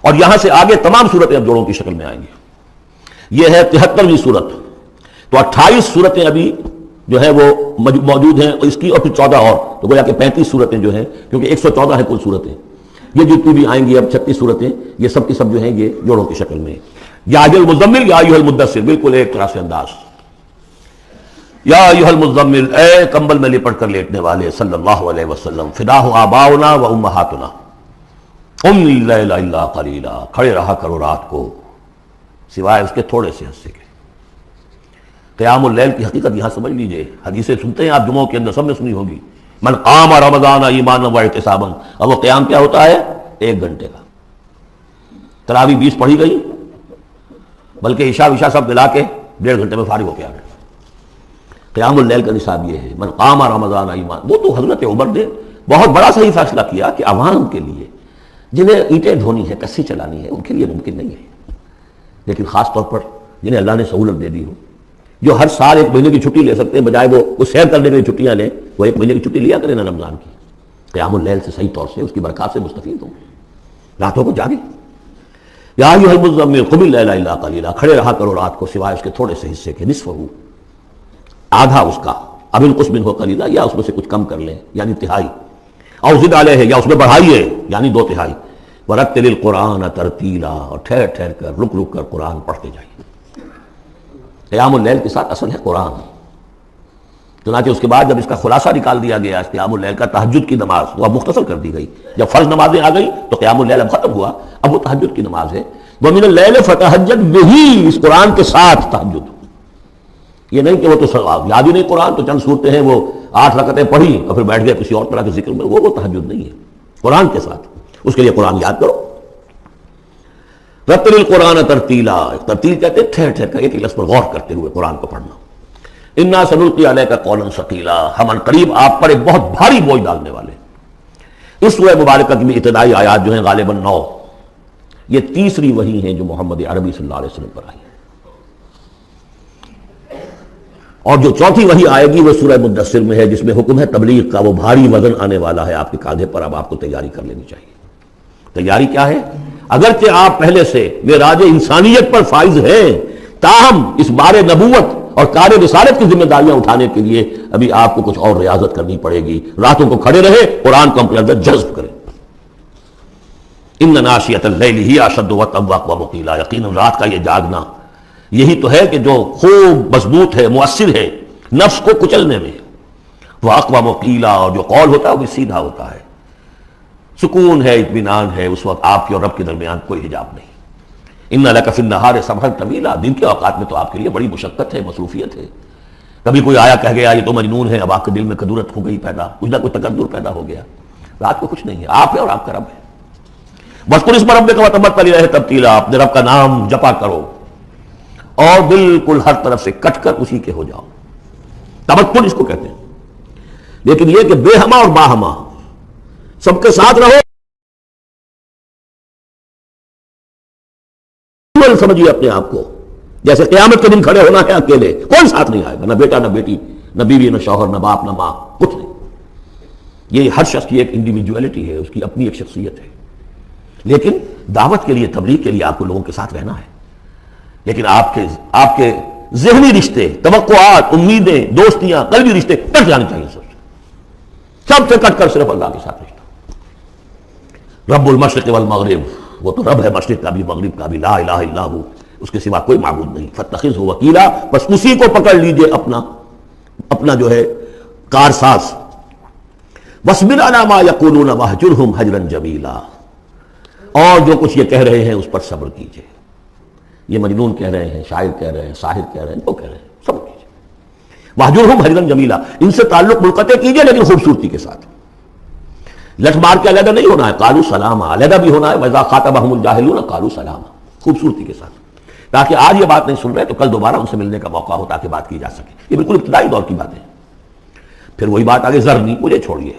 اور یہاں سے آگے تمام صورتیں اب جوڑوں کی شکل میں آئیں گی. یہ ہے 73ویں صورت. تو 28 صورتیں ابھی جو ہے وہ موجود ہیں اس کی، اور پھر 14 اور، تو گویا کہ 35 صورتیں جو ہیں، کیونکہ 114 ہے کل صورتیں. یہ جتنی بھی آئیں گی اب 36 صورتیں، یہ سب کی سب جو ہیں یہ جوڑوں کی شکل میں. یا ایھا المزمل یا ایھا المدثر، بالکل ایک طرح سے انداز. یا ایھا المزمل، اے کمبل میں لپٹ کر لیٹنے والے، صلی اللہ علیہ وسلم. فداہ آباؤنا و امہاتنا، قم اللیل الا قلیلا، کھڑے رہا کرو رات کو سوائے اس کے تھوڑے سے حصے کے. قیام اللیل کی حقیقت یہاں سمجھ لیجئے. حدیثیں سنتے ہیں آپ جمعوں کے اندر، سب نے سنی ہوگی. من قام رمضان ایمانا واحتسابا، اب وہ قیام کیا ہوتا ہے؟ 1 گھنٹے کا. تراویح 20 پڑھی گئی، بلکہ عشاء سب ملا کے 1.5 گھنٹے میں فارغ ہو کے آ گئے. قیام اللیل کا نصاب یہ ہے. من قام رمضان ایمان، وہ تو حضرت عمر نے بہت بڑا صحیح فیصلہ کیا کہ عوام کے لیے جنہیں اینٹیں ڈھونی ہے، کسی چلانی ہے، ان کے لیے ممکن نہیں ہے. لیکن خاص طور پر جنہیں اللہ نے سہولت دے دی ہو، جو ہر سال 1 مہینے کی چھٹی لے سکتے ہیں، بجائے وہ سیر کرنے کے لیے چھٹیاں لیں، وہ 1 مہینے کی چھٹی لیا کریں نا رمضان کی. قیام اللیل سے صحیح طور سے اس کی برکات سے مستفید ہوں، راتوں کو جاگیں. یا ایھا المزمل قم اللیل الا قلیلا، کھڑے رہا کرو رات کو سوائے اس کے تھوڑے سے حصے کے. نصفہ، آدھا اس کا، اب انقص منہ قلیلا، یا اس میں سے کچھ کم کر لیں یعنی تہائی. او زد علیہ، یا اس میں بڑھائیے یعنی 2/3. ورتل القرآن ترتیلا، اور ٹھہر ٹھہر کر رک رک کر قرآن پڑھتے جائیے. قیام اللیل کے ساتھ اصل ہے قرآن. چنانچہ اس کے بعد جب اس کا خلاصہ نکال دیا گیا اس قیام اللیل کا، تہجد کی نماز وہ اب مختصر کر دی گئی. جب فرض نمازیں آ گئی تو قیام اللیل اب ختم ہوا، اب وہ تہجد کی نماز ہے. وَمِنَ اللَّيْلِ فَتَہجد بِهِ، اس قرآن کے ساتھ تہجد. یہ نہیں کہ وہ تو یاد ہی نہیں قرآن، تو چند صورتیں ہیں وہ 8 رکعتیں پڑھی اور پھر بیٹھ گئے کسی اور طرح کے ذکر میں، وہ تہجد نہیں ہے. قرآن کے ساتھ اس کے لیے قرآن یاد کرو. رتل القرآن ترتیلا، ترتیل کہتے ہیں ٹھہر ٹھہر کر ایک لفظ پر غور کرتے ہوئے قرآن کو پڑھنا. انا سنلقی علیک قولا ثقیلا، ہم ان قریب آپ پر ایک بہت بھاری بوجھ ڈالنے والے. اس سورہ مبارکہ کی ابتدائی آیات جو ہیں غالباً 9، یہ تیسری وحی ہیں جو محمد عربی صلی اللہ علیہ وسلم پر آئی. اور جو چوتھی وحی آئے گی وہ سورہ مدثر میں ہے، جس میں حکم ہے تبلیغ کا. وہ بھاری وزن آنے والا ہے آپ کے کاندھے پر، اب آپ کو تیاری کر لینی چاہیے. تیاری کیا ہے؟ اگرچہ آپ پہلے سے معراج انسانیت پر فائز ہیں، تاہم اس بار نبوت اور کار رسالت کی ذمہ داریاں اٹھانے کے لیے ابھی آپ کو کچھ اور ریاضت کرنی پڑے گی. راتوں کو کھڑے رہے، قرآن کو اپنے اندر جذب کریں. ان ناشئۃ اللیل ہی اشد وطئا واقوم قیلا، یقیناً رات کا یہ جاگنا یہی تو ہے کہ جو خوب مضبوط ہے، مؤثر ہے نفس کو کچلنے میں. واقوم قیلا، اور جو قول ہوتا ہے وہ بھی سیدھا ہوتا ہے. سکون ہے، اطمینان ہے، اس وقت آپ کے اور رب کے درمیان کوئی حجاب نہیں. ان لک فی النہار سبحا طویلا، دن کے اوقات میں تو آپ کے لیے بڑی مشقت ہے، مصروفیت ہے. کبھی کوئی آیا کہہ گیا یہ تو مجنون ہے، اب آپ کے دل میں کدورت ہو گئی پیدا، کچھ نہ کچھ تکدر پیدا ہو گیا. رات کو کچھ نہیں ہے، آپ ہے اور آپ کا رب ہے. واذکر اسم ربک وتبتل الیہ تبتیلا، اپنے رب کا نام جپا کرو اور بالکل ہر طرف سے کٹ کر اسی کے ہو جاؤ. تبتل اس کو کہتے ہیں. لیکن یہ کہ بے ہما اور باہما سب کے ساتھ رہو. سمجھیے اپنے آپ کو جیسے قیامت کے دن کھڑے ہونا ہے اکیلے، کوئی ساتھ نہیں آئے گا، نہ بیٹا نہ بیٹی، نہ بیوی نہ شوہر، نہ باپ نہ ماں، کچھ نہیں. یہ ہر شخص کی ایک انڈیویجویلٹی ہے، اس کی اپنی ایک شخصیت ہے. لیکن دعوت کے لیے، تبلیغ کے لیے آپ کو لوگوں کے ساتھ رہنا ہے. لیکن آپ کے ذہنی رشتے، توقعات، امیدیں، دوستیاں، قلبی رشتے کٹ جانے چاہیے. سب سے کٹ کر صرف اللہ کے ساتھ رشتہ. رب المشرق والمغرب، وہ تو رب ہے مشرق کا بھی مغرب کا بھی، لا الہ الا ہو، اس کے سوا کوئی معبود نہیں. فاتخذہ وکیلا، بس اسی کو پکڑ لیجئے اپنا جو ہے کارساز. واصبر علی ما یقولون واہجرہم ہجرا جمیلا، اور جو کچھ یہ کہہ رہے ہیں اس پر صبر کیجئے. یہ مجنون کہہ رہے ہیں، شاعر کہہ رہے ہیں، ساحر کہہ رہے ہیں، وہ کہہ رہے ہیں، صبر کیجئے. واہجرہم ہجرا جمیلا، ان سے تعلق منقطع کیجئے لیکن خوبصورتی کے ساتھ. لٹ مار کے علیحدہ نہیں ہونا ہے، قالوا سلاما، علیحدہ بھی ہونا ہے. وَإِذَا خَاطَبَهُمُ الْجَاهِلُونَ قَالُوا سَلَامًا، خوبصورتی کے ساتھ، تاکہ آج یہ بات نہیں سن رہے تو کل دوبارہ ان سے ملنے کا موقع ہو تاکہ بات کی جا سکے. یہ بالکل ابتدائی دور کی باتیں. پھر وہی بات آگے، ذرنی، مجھے چھوڑیے،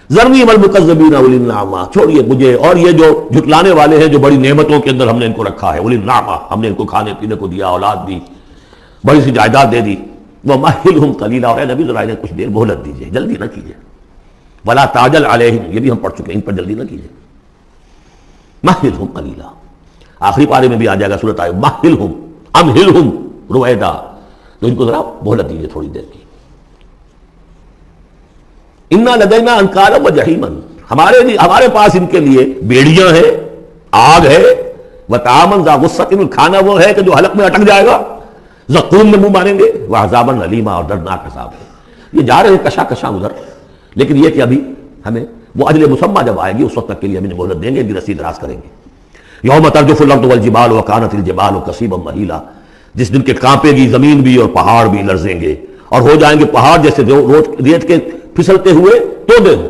ذرنی والمکذبین اولی النعمہ، چھوڑیے مجھے اور یہ جو جھٹلانے والے ہیں، جو بڑی نعمتوں کے اندر ہم نے ان کو رکھا ہے. اولی النعمہ، ہم نے ان کو کھانے پینے کو دیا، اولاد دی، بڑی سی جائیداد دے دی. ومہلہم قلیلا، اور اے نبی ذرا انہیں کچھ دیر مہلت دیجیے، جلدی نہ کیجیے. ولا تعجل علیہم، یہ بھی ہم پڑھ چکے ہیں، ان پر جلدی نہ کیجیے. مہلہم قلیلا. آخری پارے میں بھی آ جائے گا سورۃ مہلہم امہلہم رویدا، تو ان کو ذرا مہلت دیجیے تھوڑی دیر کی. انا لدینا انکالا و جہیما، ہمارے پاس ان کے لیے بیڑیاں ہیں، آگ ہے، وطعاما ذا غصۃ، کھانا وہ ہے کہ جو حلق میں اٹک جائے گا، زقوم میں منہ ماریں گے، وعذابا علیما، اور دردناک عذاب ہے. یہ جا رہے ہیں کشا کشا ادھر، لیکن یہ کہ ابھی ہمیں وہ اجل مسمى جب آئے گی اس وقت تک کے لیے ہم انہیں مہلت دیں گے، ان کی رسی دراز کریں گے. یوم ترجف الارض والجبال وکانت الجبال کثیبا مہیلا، جس دن کے کانپے گی زمین بھی اور پہاڑ بھی لرزیں گے، اور ہو جائیں گے پہاڑ جیسے ریت کے پھسلتے ہوئے تودے ہوں.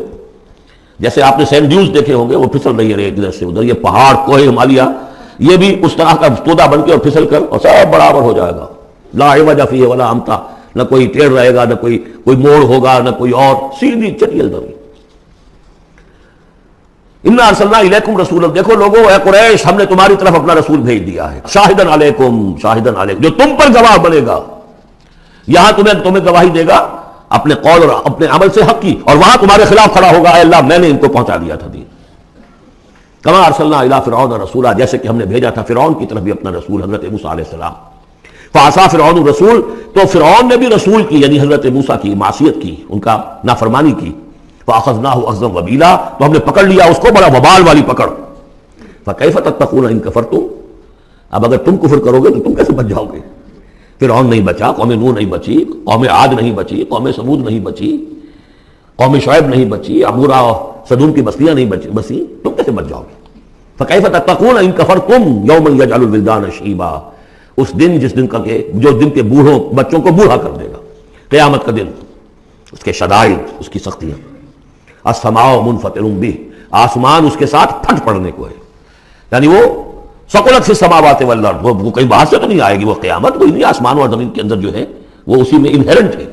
جیسے آپ نے سینڈ ڈیوز دیکھے ہوں گے، وہ پھسل رہی ہے ریت ادھر سے ادھر. یہ پہاڑ کوہ ہمالیہ یہ بھی اس طرح کا تودا بن کے اور پھسل کر اور سب برابر ہو جائے گا. لا عوج فیہ ولا امتا، نہ کوئی ٹیڑھ رہے گا، نہ کوئی موڑ ہوگا، نہ کوئی اور، سیدھی چٹیل زمین. انا ارسلنا الیکم رسولا، دیکھو لوگوں اے قریش، ہم نے تمہاری طرف اپنا رسول بھیج دیا ہے. شاہدن علیکم، شاہدن علیکم، جو تم پر گواہ بنے گا. یہاں تمہیں گواہی دے گا اپنے قول اور اپنے عمل سے حق کی، اور وہاں تمہارے خلاف کھڑا ہوگا، اے اللہ میں نے ان کو پہنچا دیا تھا دین. کما ارسلنا الی فرعون رسولا، جیسے کہ ہم نے بھیجا تھا فرعون کی طرف بھی اپنا رسول حضرت موسیٰ علیہ السلام. فعصا فرعون الرسول، تو فرعون نے بھی رسول کی یعنی حضرت موسیٰ کی معصیت کی، ان کا نافرمانی کی. فاخذناہ اخذا وبیلا، تو ہم نے پکڑ لیا اس کو بڑا وبال والی پکڑ. فکیف تتقون ان کفرتم، اب اگر تم کفر کرو گے تو تم کیسے بچ جاؤ گے؟ فرعون نہیں بچا، قوم نوح نہیں بچی، قوم عاد نہیں بچی، قوم ثمود نہیں بچی، قوم شعیب نہیں بچی، عمورہ اور صدوم کی بستیاں نہیں بسی، تم کیسے بچ جاؤ گے؟ فکیف تتقون ان کفرتم یوما یجعل الولدان شیبا، اس دن جس دن کا کہ جو دن کے بوڑھوں بچوں کو بوڑھا کر دے گا، قیامت کا دن، اس کے شدائد، اس کی سختیاں. السماء منفطر بہ، آسمان اس کے ساتھ پھٹ پڑنے کو ہے، یعنی وہ ثقلت فی السماوات والارض، وہ کہیں باہر سے تو نہیں آئے گی، وہ قیامت کوئی نہیں، آسمان اور زمین کے اندر جو ہے وہ اسی میں انہیرنٹ ہے.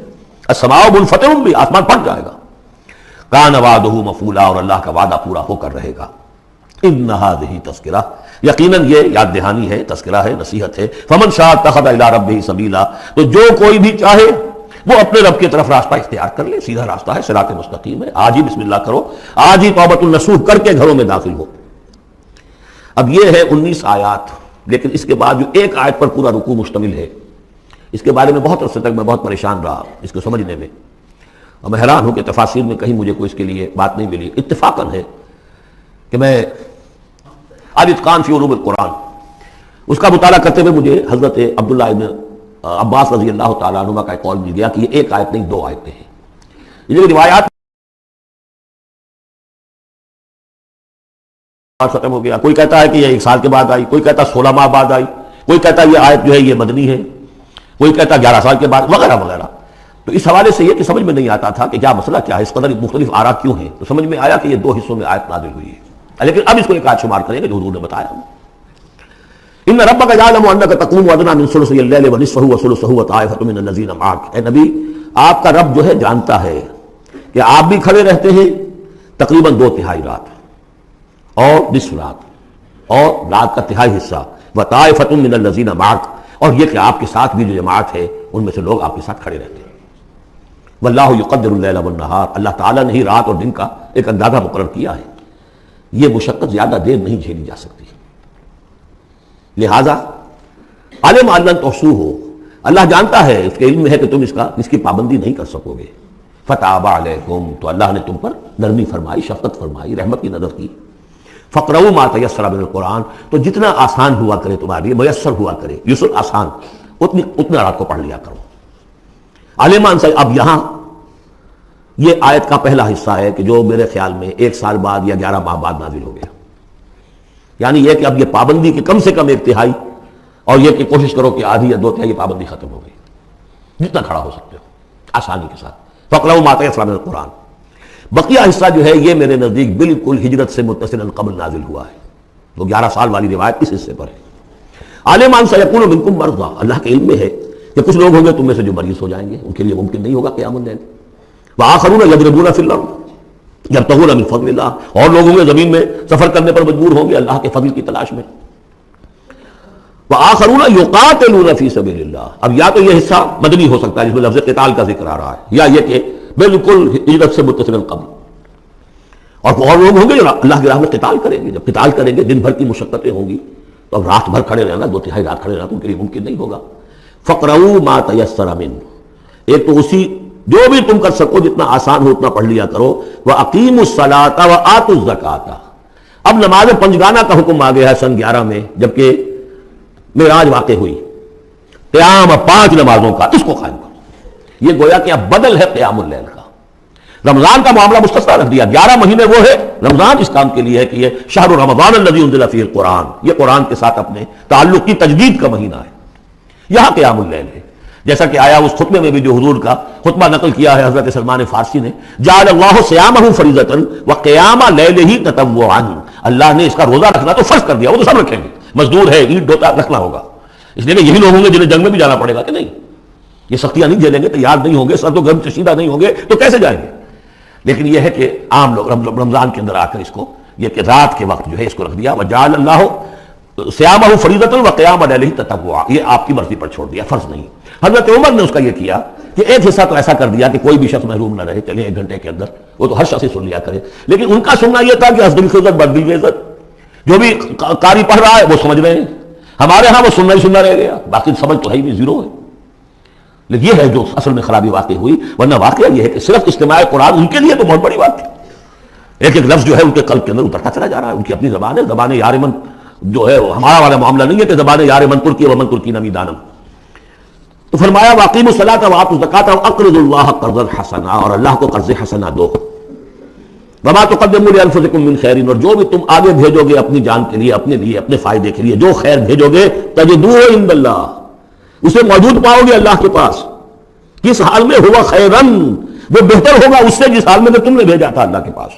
السماء منفطر بہ، آسمان پھٹ جائے گا. کان وعدہ مفعولا، اور اللہ کا وعدہ پورا ہو کر رہے گا. ان ھذہ تذکرہ، یقیناً یہ یاد دہانی ہے، تذکرہ ہے، نصیحت ہے. فمن شاء اتخذ الی ربہ سبیلا، تو جو کوئی بھی چاہے وہ اپنے رب کی طرف راستہ اختیار کر لے، سیدھا راستہ ہے، صراط مستقیم ہے. آج ہی بسم اللہ کرو، آج ہی توبۃ النصوح کر کے گھروں میں داخل ہو. اب یہ ہے 19 آیات، لیکن اس کے بعد جو ایک آیت پر پورا رکوع مشتمل ہے، اس کے بارے میں بہت عرصے تک میں بہت پریشان رہا اس کو سمجھنے میں، اور میں حیران ہوں کہ تفاسیر میں کہیں مجھے کوئی اس کے لیے بات نہیں ملی. اتفاقاً ہے کہ میں الاتقان فی علوم القرآن اس کا مطالعہ کرتے ہوئے مجھے حضرت عبداللہ ابن عباس رضی اللہ تعالیٰ عنہما کا ایک قول مل گیا کہ یہ ایک آیت نہیں 2 آیتیں ہیں. یہ جو روایات ختم ہو گیا، کوئی کہتا ہے کہ یہ 1 سال کے بعد آئی، کوئی کہتا 16 ماہ بعد آئی، کوئی کہتا یہ آیت جو ہے یہ مدنی ہے، کوئی کہتا 11 سال کے بعد، وغیرہ وغیرہ. تو اس حوالے سے یہ کہ سمجھ میں نہیں آتا تھا کہ کیا مسئلہ کیا ہے، اس قدر مختلف آراء کیوں ہیں. تو سمجھ میں آیا کہ یہ 2 حصوں میں آیت نازل ہوئی ہے، لیکن اب اس کو ایک آیت شمار کریں گے جو حضور نے بتایا. ان ربک یعلم انک تقوم ادنی من ثلثی اللیل ونصفہ وثلثہ وطائفۃ من الذین معک، اے نبی آپ کا رب جو ہے جانتا ہے کہ آپ بھی کھڑے رہتے ہیں تقریباً 2/3 رات اور نصف رات اور رات کا تہائی حصہ، وطائفۃ من الذین معک، اور یہ کہ آپ کے ساتھ بھی جو جماعت ہے ان میں سے لوگ آپ کے ساتھ کھڑے رہتے ہیں. واللہ یقدر اللیل والنہار، اللہ تعالیٰ نے ہی رات اور دن کا ایک اندازہ مقرر کیا ہے. یہ مشقت زیادہ دیر نہیں جھیلی جا سکتی، لہذا علم ان لن تحصوہ، اللہ جانتا ہے، اس کے علم میں ہے کہ تم اس کی پابندی نہیں کر سکو گے. فتاب علیکم، تو اللہ نے تم پر نرمی فرمائی، شفقت فرمائی، رحمت کی نظر کی. فقرؤوا ما تیسر من القرآن، تو جتنا آسان ہوا کرے تمہارے لیے، میسر ہوا کرے، یسر آسان، اتنا رات کو پڑھ لیا کرو. عالمان سے اب یہاں یہ آیت کا پہلا حصہ ہے کہ جو میرے خیال میں 1 سال بعد یا 11 ماہ بعد نازل ہو گیا. یعنی یہ کہ اب یہ پابندی کہ کم سے کم 1/3، اور یہ کہ کوشش کرو کہ آدھی یا 2/3 یہ پابندی ختم ہو گئی، جتنا کھڑا ہو سکتے ہو آسانی کے ساتھ. فقرؤوا ما تیسر من القرآن، بقیہ حصہ جو ہے یہ میرے نزدیک بالکل ہجرت سے متصل قبل نازل ہوا ہے. وہ 11 سال والی روایت اس حصے پر ہے. عالمان سیکون منکم مرضی، اللہ کے علم میں ہے کہ کچھ لوگ ہوں گے تم میں سے جو مریض ہو جائیں گے، ان کے لیے ممکن نہیں ہوگا قیام اللیل. وآخرون یضربون فی الارض یبتغون من فضل اللہ، اور لوگ ہوں گے زمین میں سفر کرنے پر مجبور ہوں گے اللہ کے فضل کی تلاش میں. وآخرون یقاتلون فی سبیل اللہ، اب یا تو یہ حصہ مدنی ہو سکتا ہے جس میں لفظ قتال کا ذکر آ رہا ہے، یا یہ کہ بالکل ہجرت سے متصل قبل. اور لوگ ہوں گے جو اللہ کی راہ میں قتال کریں گے. جب قتال کریں گے دن بھر کی مشقتیں ہوں گی تو اب رات بھر کھڑے رہنا, 2/3 رات کھڑے رہنا تو ان کے لیے ممکن نہیں ہوگا. فقرؤوا ما تيسر منه, ایک تو اسی جو بھی تم کر سکو جتنا آسان ہو اتنا پڑھ لیا کرو. وَأَقِيمُوا الصَّلَاةَ وَآتُوا الزَّكَاةَ. اب نماز پنجگانہ کا حکم آ گیا ہے سن 11 میں جبکہ معراج واقع ہوئی. قیام 5 نمازوں کا اس کو قائم کرو. یہ گویا کہ اب بدل ہے قیام اللیل کا. رمضان کا معاملہ مستثنیٰ رکھ دیا. 11 مہینے وہ ہے, رمضان اس کام کے لیے ہے کہ یہ شہر رمضان الذی انزل فیہ القرآن, یہ قرآن کے ساتھ اپنے تعلق کی تجدید کا مہینہ ہے. یہاں قیام اللیل ہے, جیسا کہ آیا اس خطبے میں بھی جو حضور کا خطبہ نقل کیا ہے حضرت سلمان فارسی نے, جعل اللہ صیامہ فریضۃ وقیام لیلہ تطوعا. اللہ نے اس کا روزہ رکھنا تو فرض کر دیا, وہ تو سب رکھیں گے, مزدور ہے عید ڈوتا رکھنا ہوگا. اس لیے کہ یہی لوگ ہوں گے جنہیں جنگ میں بھی جانا پڑے گا کہ نہیں, یہ سختیاں نہیں جھیلیں گے, تیار نہیں ہوں گے, سر تو گرم چشیدہ نہیں ہوں گے تو کیسے جائیں گے. لیکن یہ ہے کہ عام لوگ رمضان کے اندر آ کر اس کو یہ کہ رات کے وقت جو ہے اس کو رکھ دیا. وجعل اللہ صیامہ فریضۃ وقیام لیلہ تطوعا, یہ آپ کی مرضی پر چھوڑ دیا, فرض نہیں. حضرت عمر نے اس کا یہ کیا کہ ایک حصہ تو ایسا کر دیا کہ کوئی بھی شخص محروم نہ رہے, چلے 1 گھنٹے کے اندر وہ تو ہر شخص ہی سن لیا کرے. لیکن ان کا سننا یہ تھا کہ حسب الخزت بدل عزت, جو بھی قاری پڑھ رہا ہے وہ سمجھ رہے ہیں. ہمارے ہاں وہ سننا ہی سننا رہ گیا, باقی سمجھ تو ہے ہی نہیں, زیرو ہے. لیکن یہ ہے جو اصل میں خرابی واقع ہوئی. ورنہ واقعہ یہ ہے کہ صرف استماع قرآن ان کے لیے تو بہت بڑی بات ہے. ایک ایک لفظ جو ہے ان کے قلب کے اندر اترتا چلا جا رہا ہے. ان کی اپنی زبان ہے, زبان یار من جو ہے ہمارا والا معاملہ نہیں ہے کہ زبان یار من ترکی و من ترکی نمی دانم. تو فرمایا واقیموا الصلاۃ وآتوا الزکاۃ واقرضوا اللہ قرضا حسنا, اور اللہ کو قرض حسنا دو. وما تقدموا لانفسکم من خیر, اور جو بھی تم آگے بھیجو گے اپنی جان کے لیے, اپنے لیے, اپنے فائدے کے لیے, جو خیر بھیجو گے تجدوہ عند اللہ, اسے موجود پاؤ گے اللہ کے پاس. کس حال میں؟ ہوا خیرن, وہ بہتر ہوگا اس سے جس حال میں تم نے بھیجا تھا اللہ کے پاس.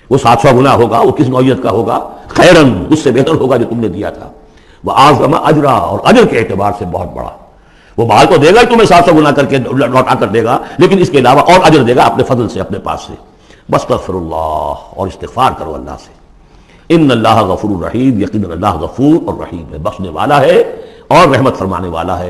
وہ 700 گنا ہوگا, وہ کس نوعیت کا ہوگا؟ خیرن, اس سے بہتر ہوگا جو تم نے دیا تھا. وہ اعظم اجرا, اور اجر کے اعتبار سے بہت بڑا. وہ مال تو دے گا تمہیں 700 گنا کر کے لوٹا کر دے گا, لیکن اس کے علاوہ اور اجر دے گا اپنے فضل سے, اپنے پاس سے. بستغفر اللہ, اور استغفار کرو اللہ سے. ان اللہ غفور رحیم, یقینا اللہ غفور اور رحیم ہے, بخشنے والا ہے اور رحمت فرمانے والا ہے.